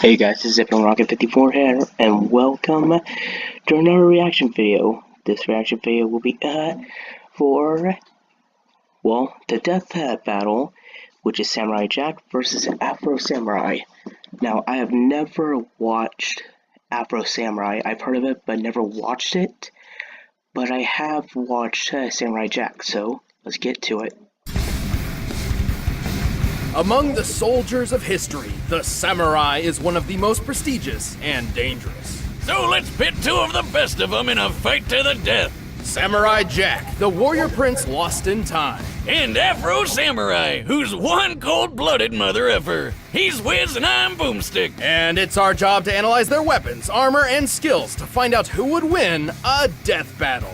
Hey guys, this is Rocket54 here, and welcome to another reaction video. This reaction video will be for, well, the death battle, which is Samurai Jack versus Afro Samurai. Now, I have never watched Afro Samurai. I've heard of it, but never watched it. But I have watched Samurai Jack, so let's get to it. Among the soldiers of history, the samurai is one of the most prestigious and dangerous. So let's pit two of the best of them in a fight to the death. Samurai Jack, the warrior prince lost in time. And Afro Samurai, who's one cold-blooded mother effer. He's Wiz and I'm Boomstick. And it's our job to analyze their weapons, armor, and skills to find out who would win a death battle.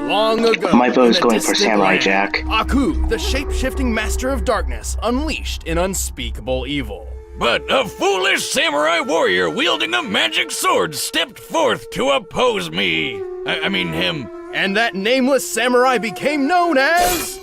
Long ago, my vote is going for distant Samurai land, Jack. Aku, the shape-shifting master of darkness, unleashed in unspeakable evil. But a foolish samurai warrior wielding a magic sword stepped forth to oppose me. I mean him. And that nameless samurai became known as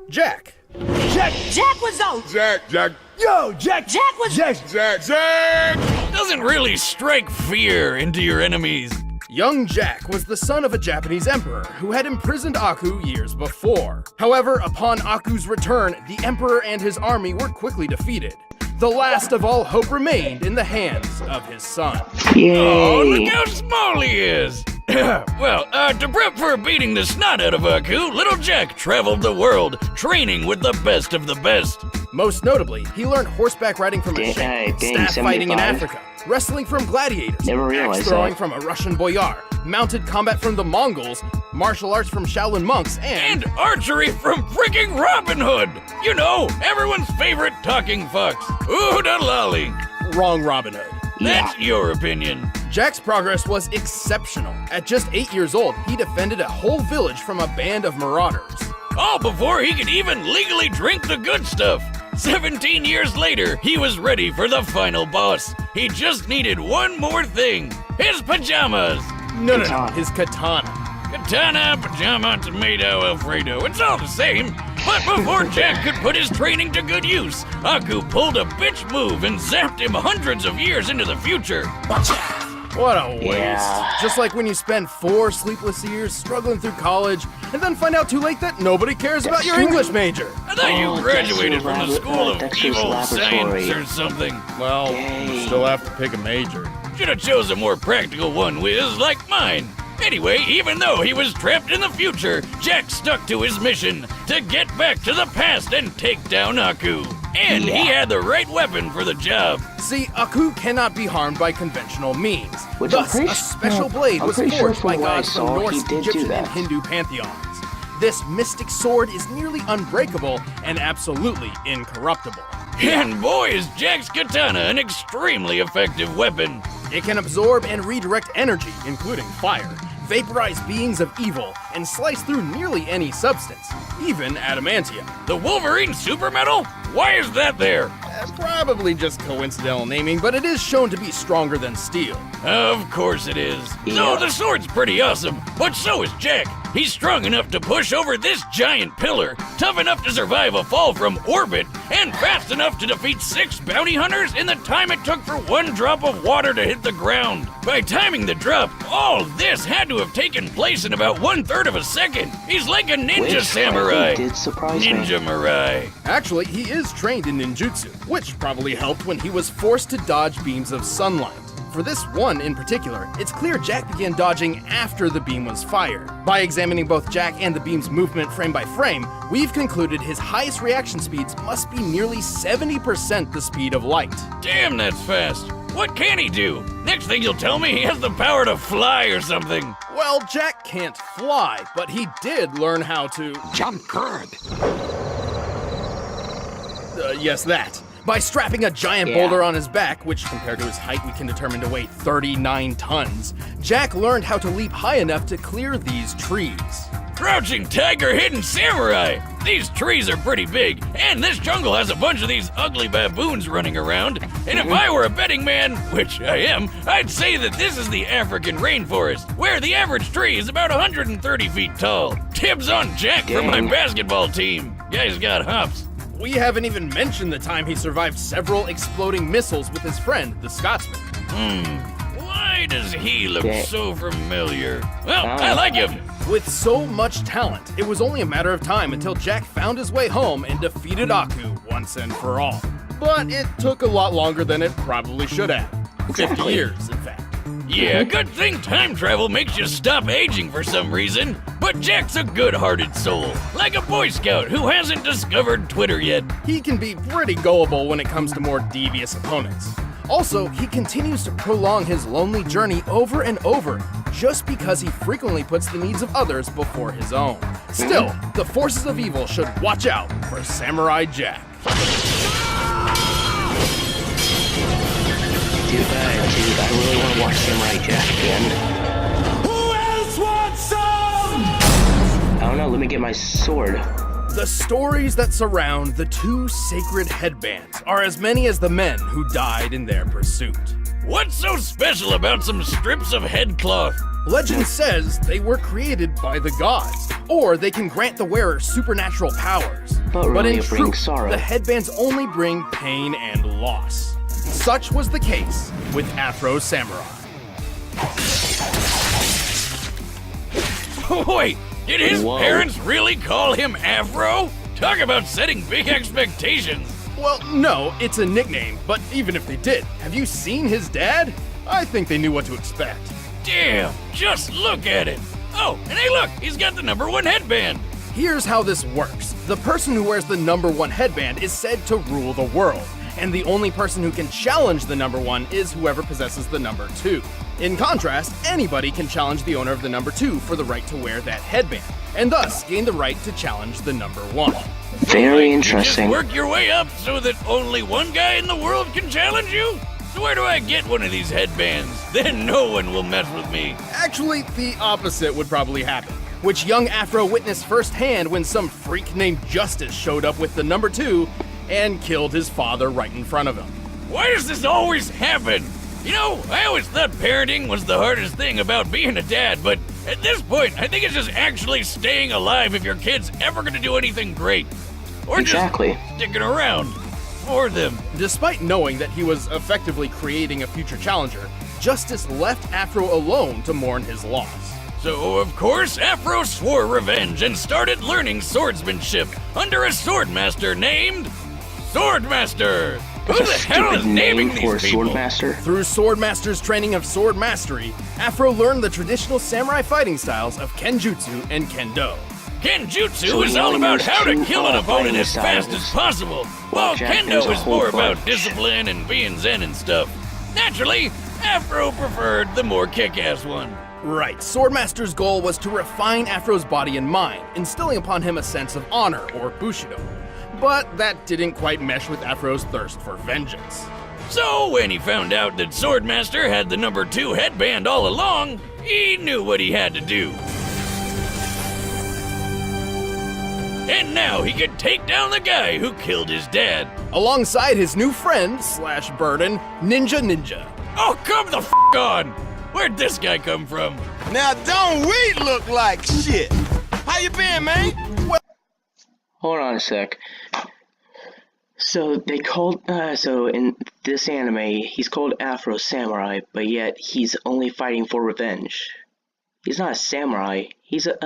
Jack. Jack was out! Jack! Yo, Jack was... Jack! Doesn't really strike fear into your enemies. Young Jack was the son of a Japanese emperor who had imprisoned Aku years before. However, upon Aku's return, the emperor and his army were quickly defeated. The last of all hope remained in the hands of his son. Yay! Oh, look how small he is! Well, to prep for beating the snot out of Aku, little Jack traveled the world, training with the best of the best. Most notably, he learned horseback riding from a sheikh, staff fighting in 75. Africa, wrestling from gladiators, Never axe realized throwing that. from a Russian boyar, mounted combat from the Mongols, martial arts from Shaolin monks, And archery from freaking Robin Hood! You know, everyone's favorite talking fox. Ooh, da lolly. wrong Robin Hood. That's your opinion. Jack's progress was exceptional. At just 8 years old, he defended a whole village from a band of marauders. All before he could even legally drink the good stuff. 17 years later, he was ready for the final boss. He just needed one more thing. His pajamas. No, Katana. his katana. Katana, pajama, tomato, Alfredo. It's all the same. But before Jack could put his training to good use, Aku pulled a bitch move and zapped him hundreds of years into the future. What a waste. Yeah. Just like when you spend 4 sleepless years struggling through college and then find out too late that nobody cares about your English major. I thought you graduated from the School of Dexter's Evil Laboratory. Science or something. Well, Yay. you still have to pick a major. Should have chose a more practical one, Wiz, like mine. Anyway, even though he was trapped in the future, Jack stuck to his mission to get back to the past and take down Aku. And he had the right weapon for the job. See, Aku cannot be harmed by conventional means. Which I'm Thus, pretty a special sure- blade I'm was pretty sure forged by from what I gods from saw, he Norse, did do Egyptian, that. and Hindu pantheons. This mystic sword is nearly unbreakable and absolutely incorruptible. And boy, is Jack's katana an extremely effective weapon. It can absorb and redirect energy, including fire, vaporize beings of evil, and slice through nearly any substance, even adamantium. The Wolverine super metal? Why is that there? Probably just coincidental naming, but it is shown to be stronger than steel. Of course it is. No, the sword's pretty awesome, but so is Jack. He's strong enough to push over this giant pillar, tough enough to survive a fall from orbit, and fast enough to defeat 6 bounty hunters in the time it took for 1 drop of water to hit the ground. By timing the drop, all this had to have taken place in about 1/3 of a second. He's like a ninja Which samurai. frankly did surprise me. Ninja Mirai. Actually, he is trained in ninjutsu, which probably helped when he was forced to dodge beams of sunlight. For this one in particular, it's clear Jack began dodging after the beam was fired. By examining both Jack and the beam's movement frame by frame, we've concluded his highest reaction speeds must be nearly 70% the speed of light. Damn, that's fast. What can he do? Next thing you'll tell me he has the power to fly or something. Well, Jack can't fly, but he did learn how to... Jump good! Yes, that. By strapping a giant Yeah. boulder on his back, which compared to his height we can determine to weigh 39 tons, Jack learned how to leap high enough to clear these trees. Crouching tiger, hidden samurai. These trees are pretty big, and this jungle has a bunch of these ugly baboons running around. And if I were a betting man, which I am, I'd say that this is the African rainforest, where the average tree is about 130 feet tall. Tips on Jack from my Dang. basketball team. Guy's got hops. We haven't even mentioned the time he survived several exploding missiles with his friend, the Scotsman. Why does he look so familiar? Well, I like him. With so much talent, it was only a matter of time until Jack found his way home and defeated Aku once and for all. But it took a lot longer than it probably should have. 50 years, in fact. Yeah, good thing time travel makes you stop aging for some reason. But Jack's a good-hearted soul, like a Boy Scout who hasn't discovered Twitter yet. He can be pretty gullible when it comes to more devious opponents. Also, he continues to prolong his lonely journey over and over just because he frequently puts the needs of others before his own. Still, the forces of evil should watch out for Samurai Jack. Dude, I really want to watch Samurai Jack again. Who else wants some? I don't know, let me get my sword. The stories that surround the two sacred headbands are as many as the men who died in their pursuit. What's so special about some strips of headcloth? Legend says they were created by the gods, or they can grant the wearer supernatural powers. But really in it brings truth, sorrow. the headbands only bring pain and loss. Such was the case with Afro Samurai. Wait, did his Whoa. parents really call him Afro? Talk about setting big expectations. Well, no, it's a nickname, but even if they did, have you seen his dad? I think they knew what to expect. Damn, just look at it. Oh, and hey look, he's got the #1 headband. Here's how this works. The person who wears the #1 headband is said to rule the world, and the only person who can challenge the #1 is whoever possesses the #2. In contrast, anybody can challenge the owner of the #2 for the right to wear that headband, and thus gain the right to challenge the #1. Very You interesting. just work your way up so that only one guy in the world can challenge you? So where do I get one of these headbands? Then no one will mess with me. Actually, the opposite would probably happen, which young Afro witnessed firsthand when some freak named Justice showed up with the #2 and killed his father right in front of him. Why does this always happen? You know, I always thought parenting was the hardest thing about being a dad, but at this point, I think it's just actually staying alive if your kid's ever gonna do anything great. Or Exactly. just sticking around for them. Despite knowing that he was effectively creating a future challenger, Justice left Afro alone to mourn his loss. So, of course, Afro swore revenge and started learning swordsmanship under a swordmaster named Swordmaster. Who That's the a hell is stupid naming name for a these people? swordmaster. Through Swordmaster's training of sword mastery, Afro learned the traditional samurai fighting styles of Kenjutsu and Kendo. Kenjutsu So is he all only about knows how to two kill an opponent fighting as fast as styles. possible, while Jack knows Kendo a is whole more about bunch. discipline and being zen and stuff. Naturally, Afro preferred the more kick-ass one. Right, Swordmaster's goal was to refine Afro's body and mind, instilling upon him a sense of honor, or Bushido. But that didn't quite mesh with Afro's thirst for vengeance. So when he found out that Swordmaster had the #2 headband all along, he knew what he had to do. And now he could take down the guy who killed his dad. Alongside his new friend, slash burden, Ninja. Oh, come the f*** on! Where'd this guy come from? Now don't we look like shit? How you been, man? Hold on a sec. So they called, so in this anime, he's called Afro Samurai, but yet he's only fighting for revenge. He's not a samurai. He's a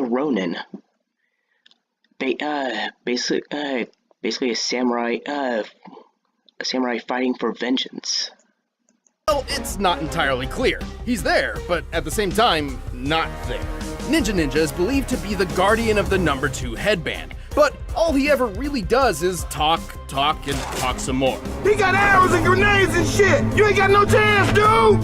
Ronin. Basically a samurai fighting for vengeance. Well, it's not entirely clear. He's there, but at the same time, not there. Ninja is believed to be the guardian of the #2 headband, but all he ever really does is talk, and talk some more. He got arrows and grenades and shit. You ain't got no chance, dude.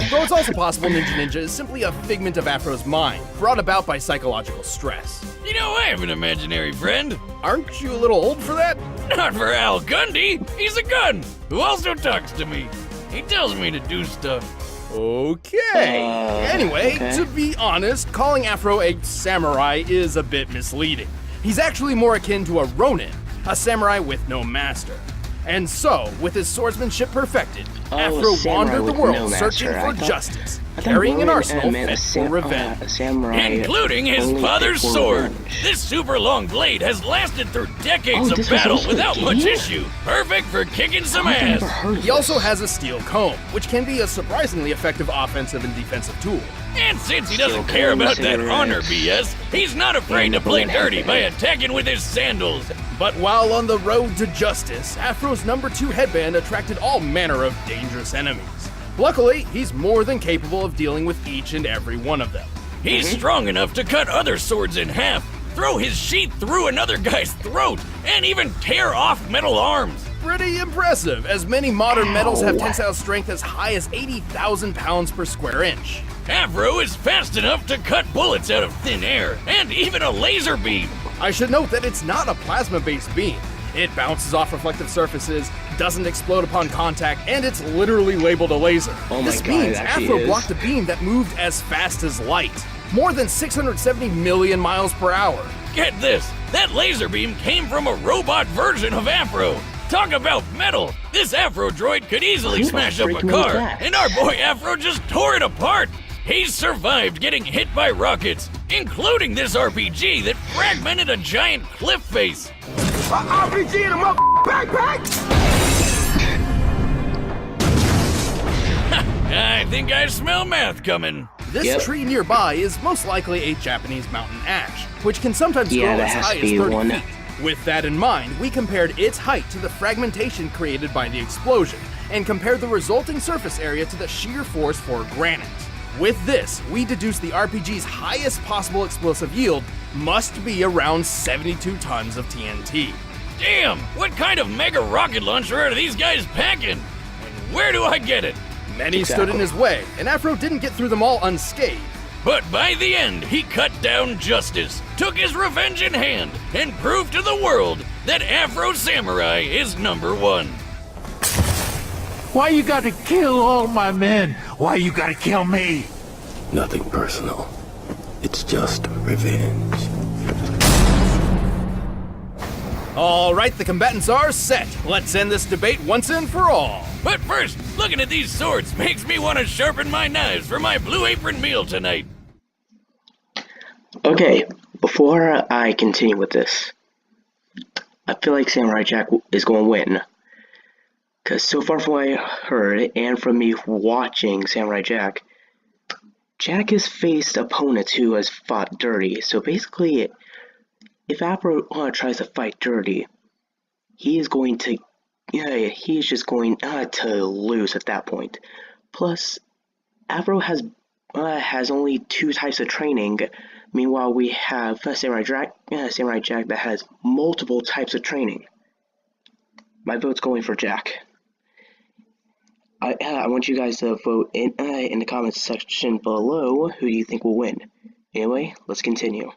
Though it's also possible Ninja is simply a figment of Afro's mind, brought about by psychological stress. You know, I have an imaginary friend. Aren't you a little old for that? Not for Al Gundy. He's a gun who also talks to me. He tells me to do stuff. Okay. Anyway, okay. to be honest, calling Afro a samurai is a bit misleading. He's actually more akin to a Ronin, a samurai with no master. And so, with his swordsmanship perfected, Oh, Afro a samurai wandered the with world no searching master. for I thought- justice, carrying an Ronin, arsenal meant fit a for revenge. a samurai Including his only fit father's for sword. revenge. This super long blade has lasted through decades Oh, of this was battle also a without much game? issue. Perfect for kicking some I've never ass. heard of He also this. has a steel comb, which can be a surprisingly effective offensive and defensive tool. And since he doesn't Steel care comb, about that cigarettes, honor BS, he's not afraid and to a play bullet dirty by headband. attacking with his sandals. But while on the road to justice, Afro's number 2 headband attracted all manner of dangerous enemies. Luckily, he's more than capable of dealing with each and every one of them. He's strong enough to cut other swords in half, throw his sheath through another guy's throat, and even tear off metal arms. Pretty impressive, as many modern metals have Ow. tensile strength as high as 80,000 pounds per square inch. Afro is fast enough to cut bullets out of thin air, and even a laser beam. I should note that it's not a plasma-based beam. It bounces off reflective surfaces, doesn't explode upon contact, and it's literally labeled a laser. Oh my this God, means it actually Afro is. blocked a beam that moved as fast as light, more than 670 million miles per hour. Get this, that laser beam came from a robot version of Afro. Talk about metal! This Afro droid could easily Who the smash up a freak made car, that? and our boy Afro just tore it apart! He's survived getting hit by rockets, including this RPG that fragmented a giant cliff face. RPG in a backpack! I think I smell math coming. This Yep. tree nearby is most likely a Japanese mountain ash, which can sometimes Yeah, grow that as has high to as be 30 one. feet. With that in mind, we compared its height to the fragmentation created by the explosion, and compared the resulting surface area to the shear force for granite. With this, we deduced the RPG's highest possible explosive yield must be around 72 tons of TNT. Damn, what kind of mega rocket launcher are these guys packing? And where do I get it? Many stood in his way, and Afro didn't get through them all unscathed. But by the end, he cut down justice, took his revenge in hand, and proved to the world that Afro Samurai is #1. Why you gotta kill all my men? Why you gotta kill me? Nothing personal. It's just revenge. All right, the combatants are set. Let's end this debate once and for all. But first, looking at these swords makes me want to sharpen my knives for my Blue Apron meal tonight. Okay, before I continue with this, I feel like Samurai Jack is going to win. Because so far from what I heard, and from me watching Samurai Jack, Jack has faced opponents who has fought dirty. So basically, if Afro tries to fight dirty, he is going to, he's just going to lose at that point. Plus, Afro has only 2 types of training. Meanwhile, we have Samurai Jack that has multiple types of training. My vote's going for Jack. I want you guys to vote in the comments section below. Who do you think will win? Anyway, let's continue.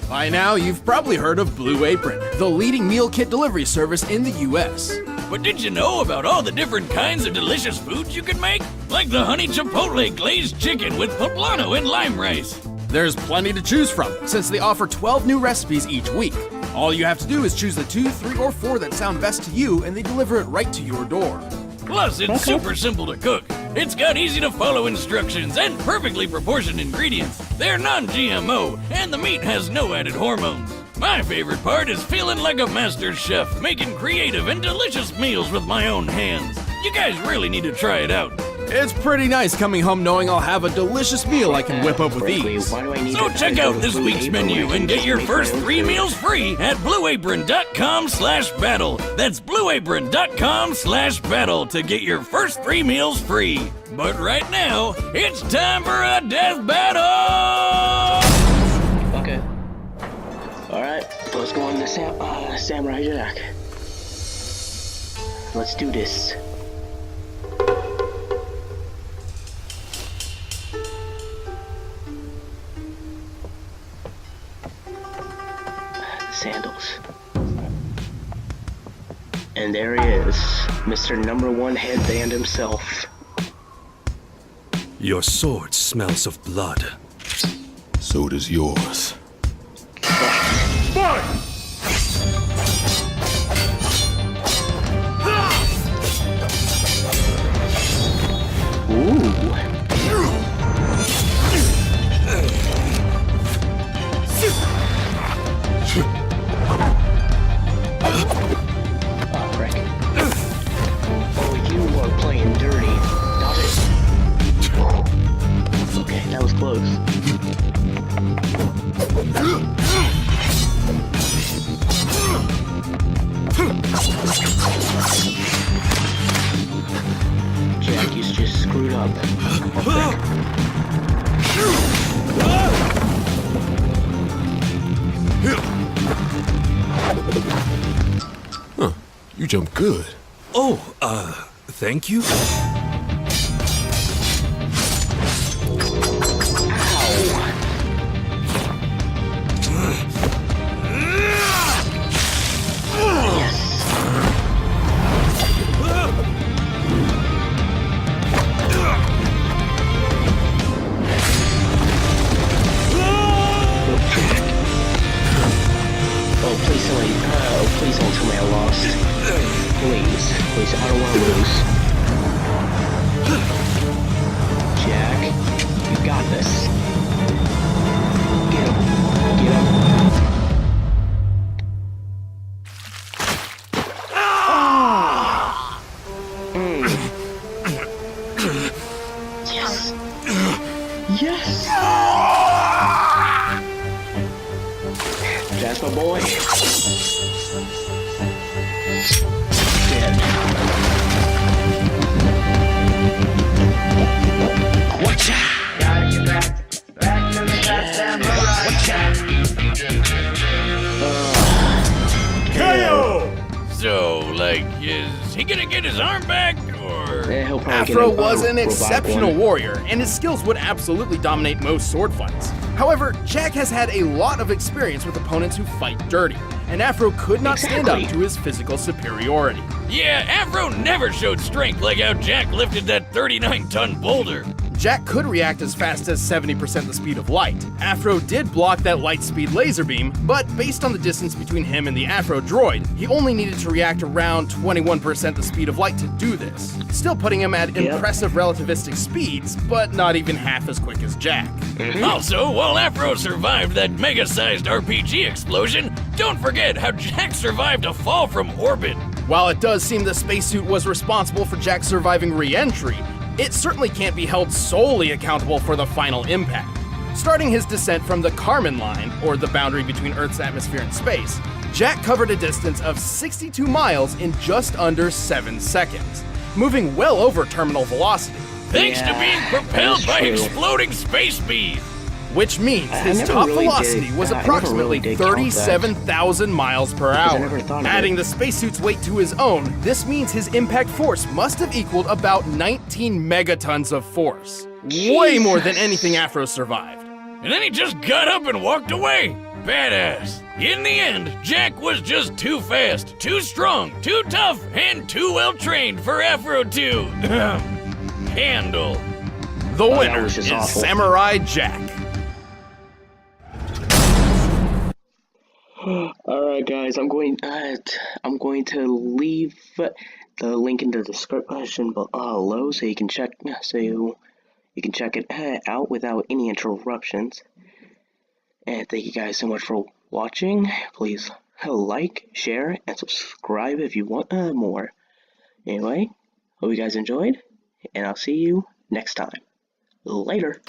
By now, you've probably heard of Blue Apron, the leading meal kit delivery service in the US. But did you know about all the different kinds of delicious foods you can make? Like the honey chipotle glazed chicken with poblano and lime rice. There's plenty to choose from, since they offer 12 new recipes each week. All you have to do is choose the 2, 3, or 4 that sound best to you, and they deliver it right to your door. Plus, it's super simple to cook. It's got easy to follow instructions and perfectly proportioned ingredients. They're non-GMO, and the meat has no added hormones. My favorite part is feeling like a master chef, making creative and delicious meals with my own hands. You guys really need to try it out. It's pretty nice coming home knowing I'll have a delicious meal I can whip up with Frankly, ease. why do I need So to check go out to this Blue week's Apron menu when I and can get your just first make my own 3 food? meals free at blueapron.com/battle. That's blueapron.com/battle to get your first 3 meals free. But right now, it's time for a death battle! Okay. Alright, let's go on to Samurai Jack. Let's do this. Sandals. And there he is, Mr. #1 headband himself. Your sword smells of blood. So does yours. Huh, you jump good. Oh, thank you? Please don't tell me I lost. Please, I don't want to lose. Jack, you got this. Get him. Yes. That's my boy. Dead. Watch out! Gotta get back to the goddamn watch out! KO! So, like, is he gonna get his arm back, or? He'll probably Afro get was an robotic exceptional one. warrior, and his skills would absolutely dominate most sword fights. However, Jack has had a lot of experience with opponents who fight dirty, and Afro could not stand up to his physical superiority. Yeah, Afro never showed strength like how Jack lifted that 39-ton boulder. Jack could react as fast as 70% the speed of light. Afro did block that light speed laser beam, but based on the distance between him and the Afro droid, he only needed to react around 21% the speed of light to do this, still putting him at impressive relativistic speeds, but not even half as quick as Jack. Also, while Afro survived that mega-sized RPG explosion, don't forget how Jack survived a fall from orbit. While it does seem the spacesuit was responsible for Jack's surviving re-entry, it certainly can't be held solely accountable for the final impact. Starting his descent from the Kármán line, or the boundary between Earth's atmosphere and space, Jack covered a distance of 62 miles in just under 7 seconds, moving well over terminal velocity, Thanks to being propelled by true. exploding space speed. which means his never top really velocity did- was I never approximately really did count that. 37,000 miles per hour. never thought of Adding it. the spacesuit's weight to his own, this means his impact force must have equaled about 19 megatons of force. Way more than anything Afro survived. And then he just got up and walked away. Badass. In the end, Jack was just too fast, too strong, too tough, and too well trained for Afro to handle. The that winner was is just awful. Samurai Jack. Alright guys, I'm going to leave the link in the description below so you can check it out without any interruptions. And thank you guys so much for watching. Please like, share, and subscribe if you want more. Anyway, hope you guys enjoyed, and I'll see you next time. Later.